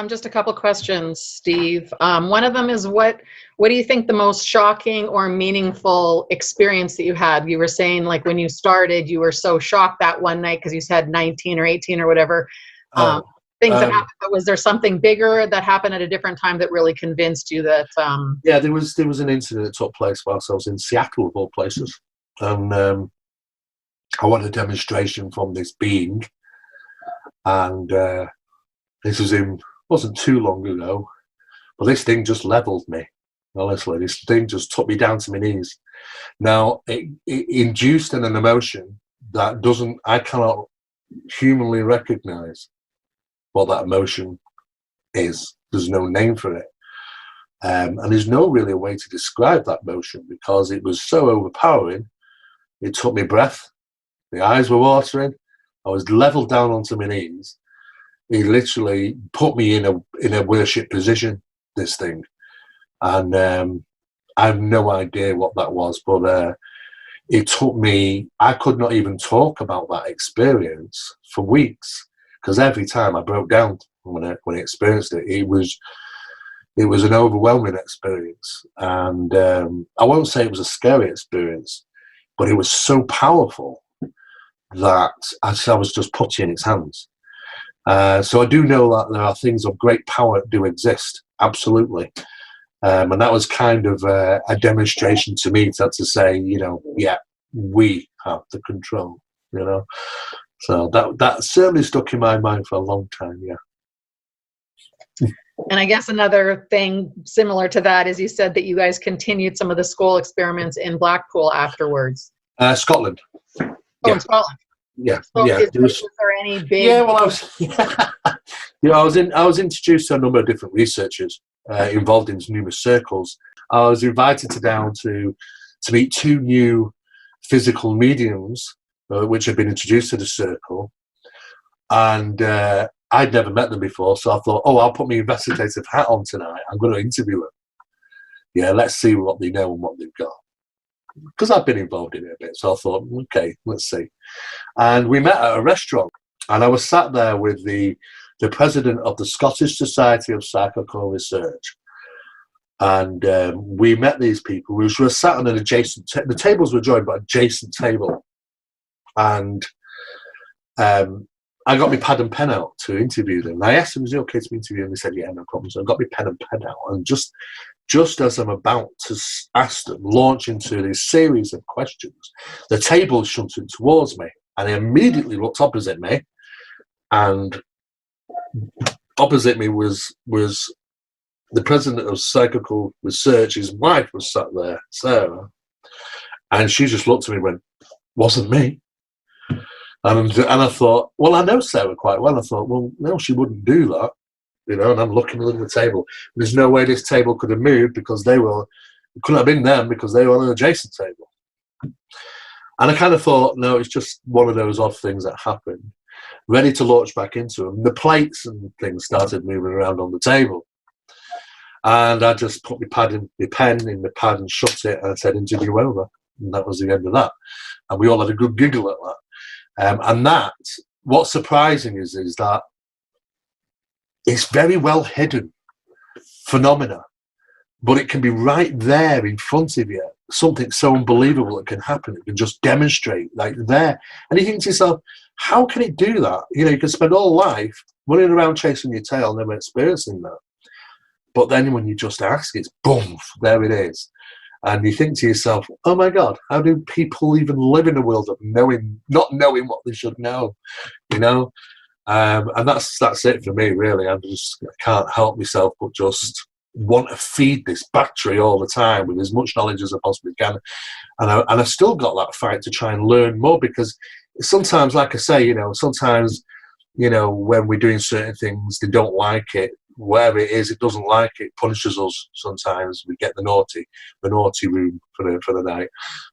Just a couple questions, Steve. One of them is what do you think the most shocking or meaningful experience that you had? You were saying like when you started, you were so shocked that one night because you said 19 or 18 or whatever. Things that happened. But was there something bigger that happened at a different time that really convinced you that? Yeah, there was an incident that took place whilst I was in Seattle, of all places, and I wanted a demonstration from this being, and this wasn't too long ago, but this thing just leveled me. Honestly, this thing just took me down to my knees. Now, it induced an emotion that I cannot humanly recognize what that emotion is. There's no name for it. And there's no really a way to describe that emotion because it was so overpowering. It took me breath. The eyes were watering. I was leveled down onto my knees. He literally put me in a worship position, this thing. And I have no idea what that was, but it took me, I could not even talk about that experience for weeks because every time I broke down when I experienced it, it was an overwhelming experience. And I won't say it was a scary experience, but it was so powerful that I was just put in its hands. So I do know that there are things of great power that do exist, absolutely. And that was kind of a demonstration to me to say, yeah, we have the control, So that certainly stuck in my mind for a long time, yeah. And I guess another thing similar to that is you said that you guys continued some of the skull experiments in Blackpool afterwards. Scotland. Oh, yeah. In Scotland. Yeah, so yeah. Was there any big? Yeah, well, I was introduced to a number of different researchers involved in numerous circles. I was invited to meet two new physical mediums, which had been introduced to the circle, and I'd never met them before. So I thought, I'll put my investigative hat on tonight. I'm going to interview them. Yeah, let's see what they know and what they've got. Because I've been involved in it a bit, so I thought, okay, let's see. And we met at a restaurant, and I was sat there with the president of the Scottish Society of Psychical Research. And we met these people. We were sat on an adjacent the tables were joined by an adjacent table. And I got my pad and pen out to interview them. And I asked them, is it okay to interview them? And they said, yeah, no problem. So I got my pen and pen out. And just as I'm about to ask them, launch into this series of questions, the table shunted towards me, and he immediately looked opposite me, and opposite me was the president of Psychical Research. His wife was sat there, Sarah, and she just looked at me and went, wasn't me. And I thought, well, I know Sarah quite well. I thought, well, no, she wouldn't do that. And I'm looking at the table. There's no way this table could have moved because it couldn't have been them because they were on an adjacent table. And I kind of thought, no, it's just one of those odd things that happened. Ready to launch back into them. The plates and things started moving around on the table. And I just put my pen in the pad and shut it and I said, interview over. And that was the end of that. And we all had a good giggle at that. And what's surprising is that it's very well hidden phenomena, but it can be right there in front of you. Something so unbelievable that can happen. It can just demonstrate like there. And you think to yourself, how can it do that? You can spend all life running around chasing your tail, never experiencing that. But then when you just ask, it's boom, there it is. And you think to yourself, oh my God, how do people even live in a world of not knowing what they should know? And that's it for me, really. I can't help myself but just want to feed this battery all the time with as much knowledge as I possibly can. And I've still got that fight to try and learn more because sometimes, like I say, sometimes, when we're doing certain things, they don't like it. Whatever it is, it doesn't like it, punishes us. Sometimes we get the naughty room for the night.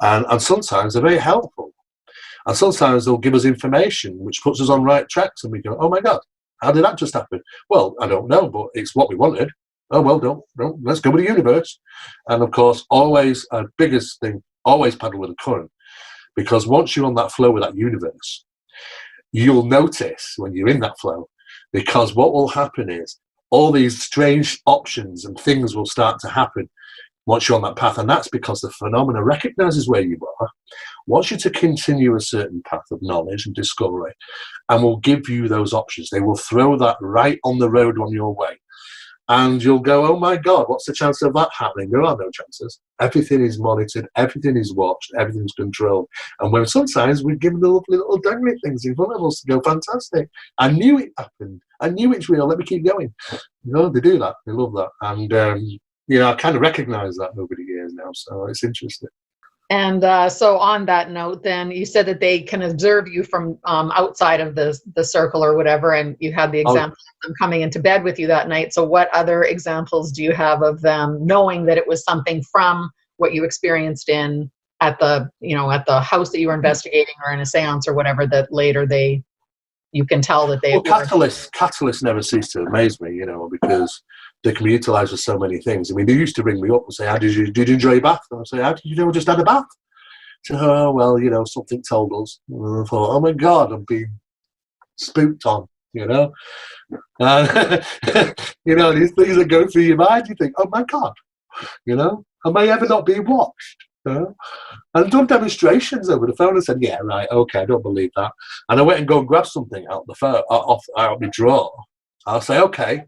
And sometimes they're very helpful. And sometimes they'll give us information which puts us on right tracks and we go, oh my God, how did that just happen? Well, I don't know, but it's what we wanted. Oh, well, don't, let's go with the universe. And of course, always, our biggest thing, always paddle with the current. Because once you're on that flow with that universe, you'll notice when you're in that flow, because what will happen is all these strange options and things will start to happen once you're on that path. And that's because the phenomena recognizes where you are, wants you to continue a certain path of knowledge and discovery, and will give you those options. They will throw that right on the road on your way. And you'll go, oh my God, what's the chance of that happening? There are no chances. Everything is monitored, everything is watched, everything's controlled. And when sometimes we're given the lovely little dangly things in front of us to go, fantastic. I knew it happened. I knew it's real. Let me keep going. You know, they do that. They love that. And, you know, I kind of recognize that over the years now. So it's interesting. And so on that note, then you said that they can observe you from outside of the circle or whatever, and you had the example of them coming into bed with you that night. So what other examples do you have of them knowing that it was something from what you experienced at the house that you were investigating, or in a seance or whatever, that later you can tell that they... Well, catalysts never cease to amaze me, you know, because they can be utilised for so many things. I mean, they used to ring me up and say, did you enjoy your bath? And I'd say, how did you know I just had a bath? So, oh, well, you know, something told us. And I thought, oh my God, I'm being spooked on, you know. You know, these things that go through your mind, you think, oh my God, you know, am I ever not being watched? You know? And I've done demonstrations over the phone and said, yeah, right, okay, I don't believe that. And I went and go and grab something out the phone, out my drawer. I'll say, okay,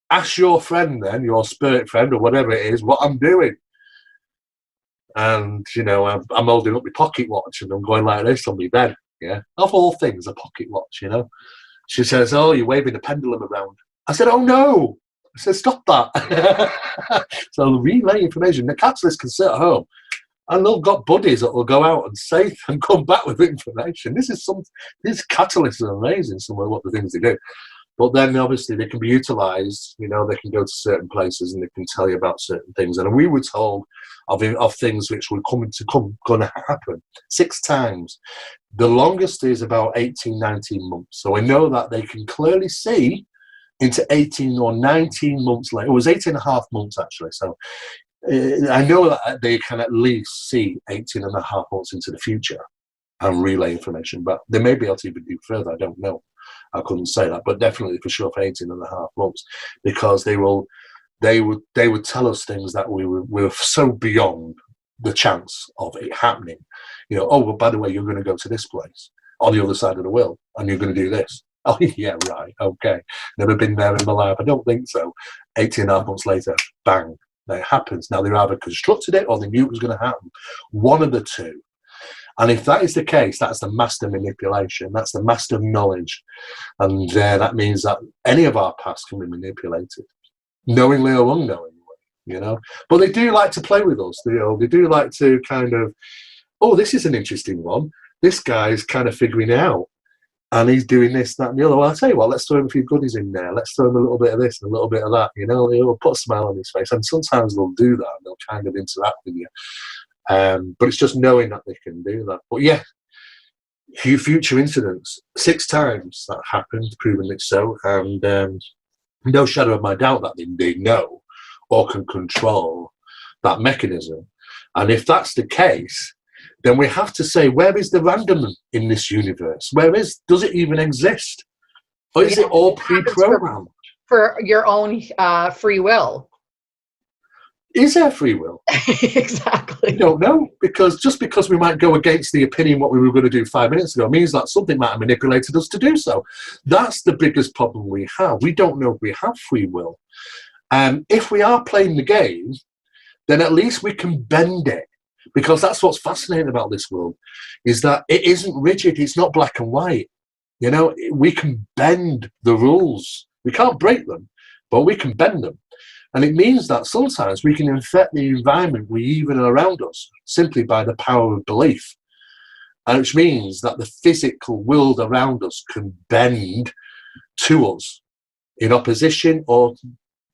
ask your friend then, your spirit friend or whatever it is, what I'm doing. And, you know, I'm holding up my pocket watch and I'm going like this on my bed, yeah. Of all things, a pocket watch, you know. She says, oh, you're waving the pendulum around. I said, oh, no. I said, stop that. So relay information. The catalyst can sit at home and they've got buddies that will go out and say and come back with information. These catalysts are amazing, some of what the things they do. But then obviously they can be utilised, you know, they can go to certain places and they can tell you about certain things. And we were told of things which were going to happen 6 times. The longest is about 18, 19 months. So I know that they can clearly see into 18 or 19 months later. It was 18 and a half months actually. So I know that they can at least see 18 and a half months into the future and relay information. But they may be able to even do further. I don't know. I couldn't say that, but definitely for sure for 18 and a half months, because they would tell us things that we were so beyond the chance of it happening. You know, oh, well, by the way, you're going to go to this place on the other side of the world and you're going to do this. Oh, yeah, right, okay. Never been there in my life. I don't think so. 18 and a half months later, bang, it happens. Now, they either constructed it or they knew it was going to happen. One of the two. And if that is the case, that's the master manipulation. That's the master knowledge. And that means that any of our past can be manipulated, knowingly or unknowingly, you know. But they do like to play with us. They do like to kind of, oh, this is an interesting one. This guy's kind of figuring it out. And he's doing this, that, and the other. Well, I'll tell you what, let's throw him a few goodies in there. Let's throw him a little bit of this and a little bit of that, you know. They'll put a smile on his face. And sometimes they'll do that. And they'll kind of interact with you. But it's just knowing that they can do that. But yeah, future incidents, 6 times that happened, proven it so, and no shadow of my doubt that they know or can control that mechanism. And if that's the case, then we have to say, where is the random in this universe? Does it even exist? Or is it all pre-programmed? For your own free will. Is there free will? Exactly. I don't know, because we might go against the opinion what we were going to do 5 minutes ago means that something might have manipulated us to do so. That's the biggest problem we have. We don't know if we have free will. If we are playing the game, then at least we can bend it, because that's what's fascinating about this world, is that it isn't rigid. It's not black and white. You know, we can bend the rules. We can't break them, but we can bend them. And it means that sometimes we can affect the environment we even around us simply by the power of belief. And which means that the physical world around us can bend to us in opposition or,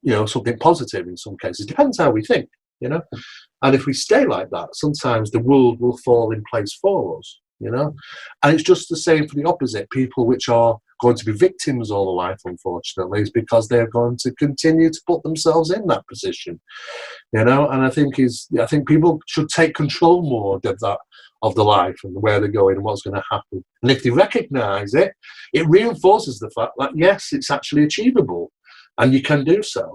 you know, something positive in some cases. Depends how we think, you know. And if we stay like that, sometimes the world will fall in place for us, you know. And it's just the same for the opposite. People which are going to be victims all their life, unfortunately, is because they're going to continue to put themselves in that position, you know. And I think people should take control more of that, of the life and where they're going and what's going to happen. And if they recognise it, it reinforces the fact that yes, it's actually achievable. and you can do so.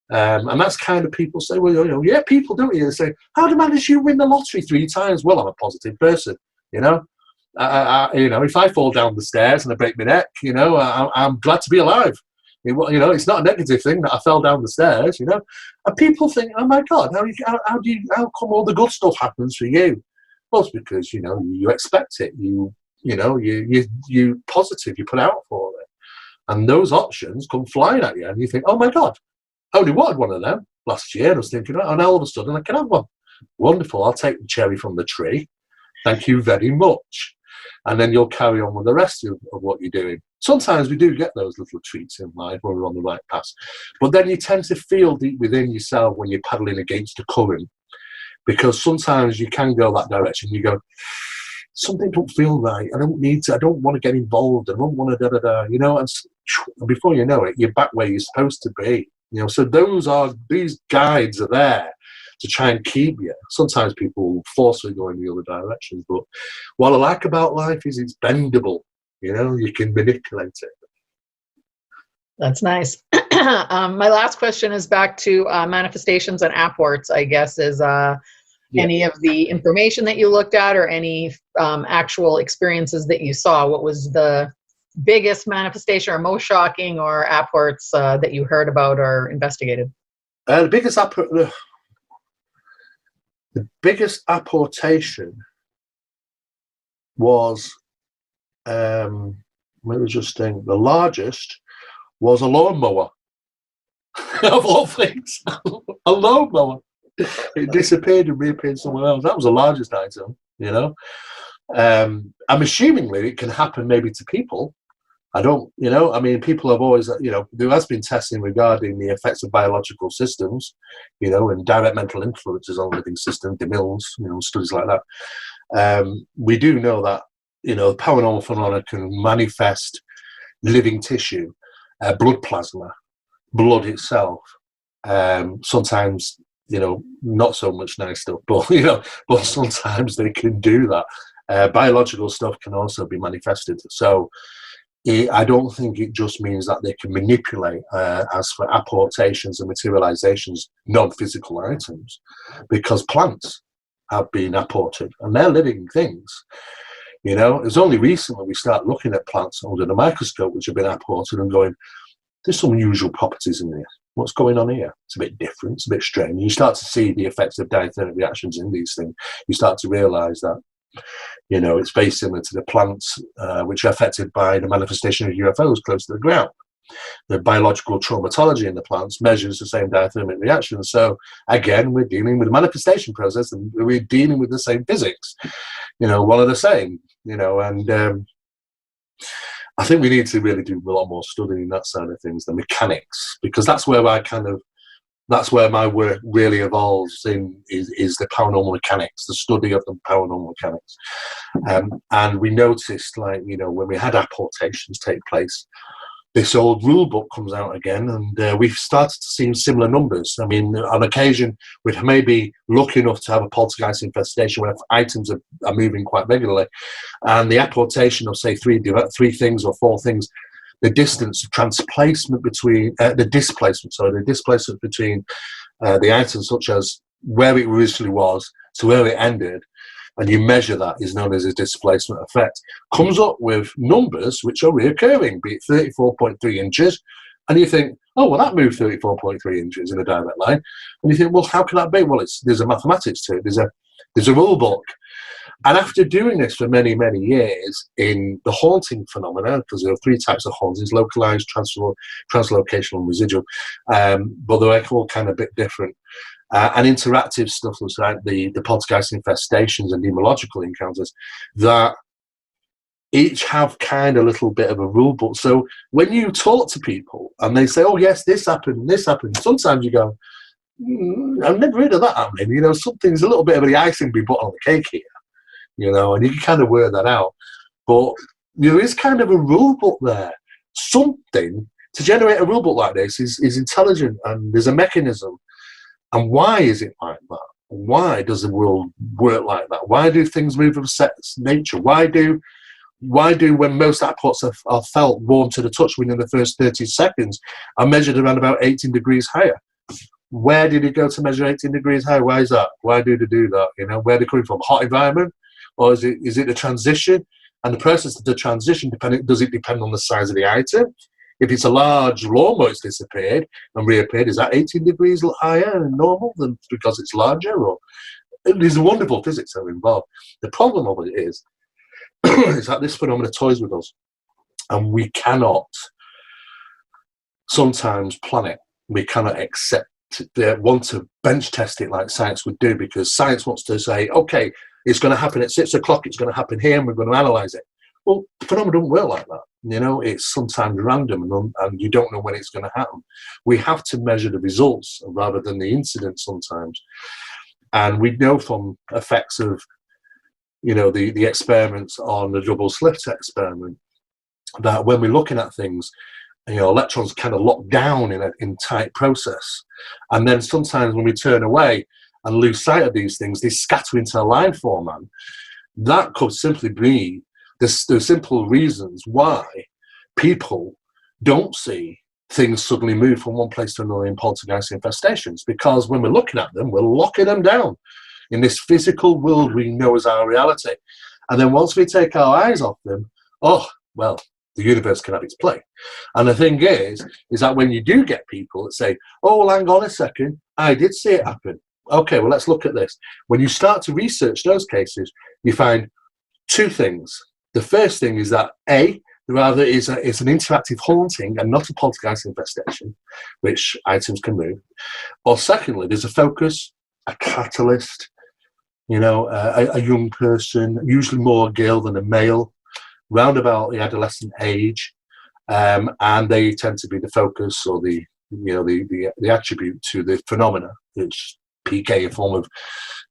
And that's kind of people say, well, yeah, people don't. They say, how do you win the lottery 3 times? Well, I'm a positive person, you know. If I fall down the stairs and I break my neck, I'm glad to be alive. It's not a negative thing that I fell down the stairs, And people think, oh my God, how come all the good stuff happens for you? Well, it's because you expect it. You positive. You put out for it, and those options come flying at you, and you think, oh my God, I only wanted one of them last year. I was thinking, and all of a sudden I can have one. Wonderful. I'll take the cherry from the tree. Thank you very much. And then you'll carry on with the rest of what you're doing. Sometimes we do get those little treats in life when we're on the right path. But then you tend to feel deep within yourself when you're paddling against the current, because sometimes you can go that direction. You go, something don't feel right. I don't need to. I don't want to get involved. I don't want to da-da-da. And before you know it, you're back where you're supposed to be. So these guides are there to try and keep you. Sometimes people forcefully go in the other directions, but what I like about life is it's bendable. You can manipulate it. That's nice. My last question is back to manifestations and apports, I guess, is any of the information that you looked at or any actual experiences that you saw. What was the biggest manifestation or most shocking or apports that you heard about or investigated? The biggest apportation was, let me just think, the largest was a lawnmower. Of all things, a lawnmower. It disappeared and reappeared somewhere else. That was the largest item, I'm assumingly it can happen maybe to people. I don't, people have always, there has been testing regarding the effects of biological systems, and direct mental influences on living systems, DeMille's, studies like that. We do know that, paranormal phenomena can manifest living tissue, blood plasma, blood itself. Sometimes, not so much nice stuff, but, but sometimes they can do that. Biological stuff can also be manifested. So, I don't think it just means that they can manipulate, as for apportations and materializations, non-physical items, because plants have been apported and they're living things. It's only recently we start looking at plants under the microscope which have been apported and going, there's some unusual properties in there. What's going on here? It's a bit different, it's a bit strange. You start to see the effects of diathermic reactions in these things. You start to realize that it's very similar to the plants which are affected by the manifestation of UFOs close to the ground. The biological traumatology in the plants measures the same diathermic reaction. So again, we're dealing with the manifestation process and we're dealing with the same physics, one of the same, and I think we need to really do a lot more studying that side of things, the mechanics, because that's where that's where my work really evolves in, is the paranormal mechanics, the study of the paranormal mechanics. And we noticed, when we had apportations take place, this old rule book comes out again, and we've started to see similar numbers. I mean, on occasion, we'd maybe lucky enough to have a poltergeist infestation where items are moving quite regularly, and the apportation of, say, three things or 4 things, the distance, the displacement between the items, such as where it originally was to where it ended, and you measure that, is known as a displacement effect, comes up with numbers which are reoccurring, be it 34.3 inches, and you think, oh, well, that moved 34.3 inches in a direct line, and you think, well, how can that be? Well, there's a mathematics to it, there's a rule book. And after doing this for many, many years in the haunting phenomena, because there are 3 types of hauntings, localized, translocational, and residual, but they're all kind of a bit different. And interactive stuff like the poltergeist infestations and demological encounters that each have kind of a little bit of a rule book. So when you talk to people and they say, oh, yes, this happened, sometimes you go, I've never heard of that happening. Something's a little bit of the icing be put on the cake here. And you can kind of work that out. But there is kind of a rule book there. Something to generate a rule book like this is intelligent, and there's a mechanism. And why is it like that? Why does the world work like that? Why do things move of set nature? Why do Why do, when most apports are felt warm to the touch within the first 30 seconds, are measured around about 18 degrees higher? Where did it go to measure 18 degrees higher? Why is that? Why do they do that? You know, where they're coming from? Hot environment? Or is it a transition? And the process of the transition, does it depend on the size of the item? If it's a large lawnmower, it's disappeared and reappeared, is that 18 degrees higher than normal than because it's larger? Or there's wonderful physics that are involved. The problem of it is that this phenomena toys with us, and we cannot sometimes plan it. We cannot want to bench test it like science would do, because science wants to say, okay, it's going to happen at 6 o'clock, it's going to happen here, and we're going to analyze it. Well, the phenomena don't work like that. You know, it's sometimes random, and you don't know when it's going to happen. We have to measure the results rather than the incident sometimes. And we know from effects of, you know, the experiments on the double slit experiment, that when we're looking at things, you know, electrons kind of lock down in tight process. And then sometimes when we turn away and lose sight of these things, they scatter into a line format. That could simply be the simple reasons why people don't see things suddenly move from one place to another in poltergeist infestations, because when we're looking at them, we're locking them down in this physical world we know as our reality. And then once we take our eyes off them, oh, well, the universe can have its play. And the thing is that when you do get people that say, oh, well, hang on a second, I did see it happen. Okay, well, let's look at this. When you start to research those cases, you find two things. The first thing is that, A, rather it's an interactive haunting and not a poltergeist infestation, which items can move. Or secondly, there's a focus, a catalyst, you know, a young person, usually more a girl than a male, round about the adolescent age, and they tend to be the focus or the attribute to the phenomena. It's PK, a form of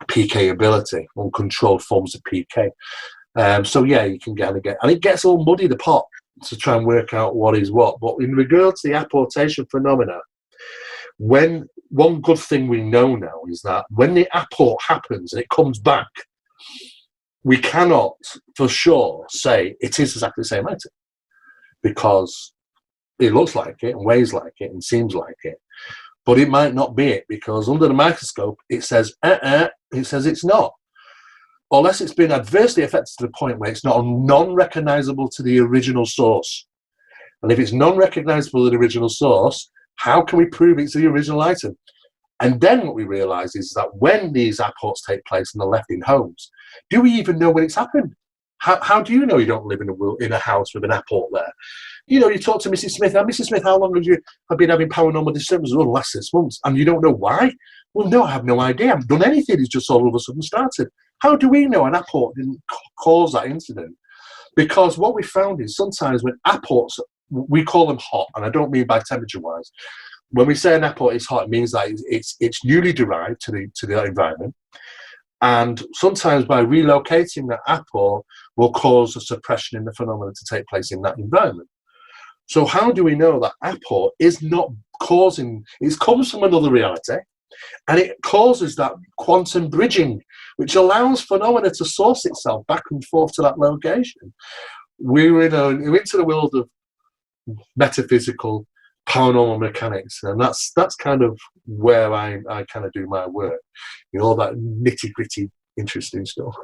PK ability, uncontrolled forms of PK. So yeah, you can kind of get, and it gets all muddy the pot to try and work out what is what. But in regards to the apportation phenomena, when one good thing we know now is that when the apport happens and it comes back, we cannot for sure say it is exactly the same item, because it looks like it and weighs like it and seems like it, but it might not be it, because under the microscope it says it says it's not, unless it's been adversely affected to the point where it's not non-recognizable to the original source. And if it's non-recognizable to the original source, how can we prove it's the original item? And then what we realize is that when these apports take place and they're left in homes, do we even know when it's happened? How do you know you don't live in a house with an apport there? You know, you talk to Mrs. Smith. Mrs. Smith, how long have been having paranormal disturbances? Oh, the last 6 months. And you don't know why? Well, no, I have no idea. I haven't done anything. It's just all of a sudden started. How do we know an apport didn't cause that incident? Because what we found is sometimes when apports, we call them hot, and I don't mean by temperature-wise. When we say an apport is hot, it means that it's newly derived to the environment. And sometimes by relocating that apport will cause a suppression in the phenomena to take place in that environment. So how do we know that apport is not causing, it comes from another reality, and it causes that quantum bridging, which allows phenomena to source itself back and forth to that location. We're into the world of metaphysical paranormal mechanics, and that's kind of where I kind of do my work, you know, all that nitty-gritty interesting stuff.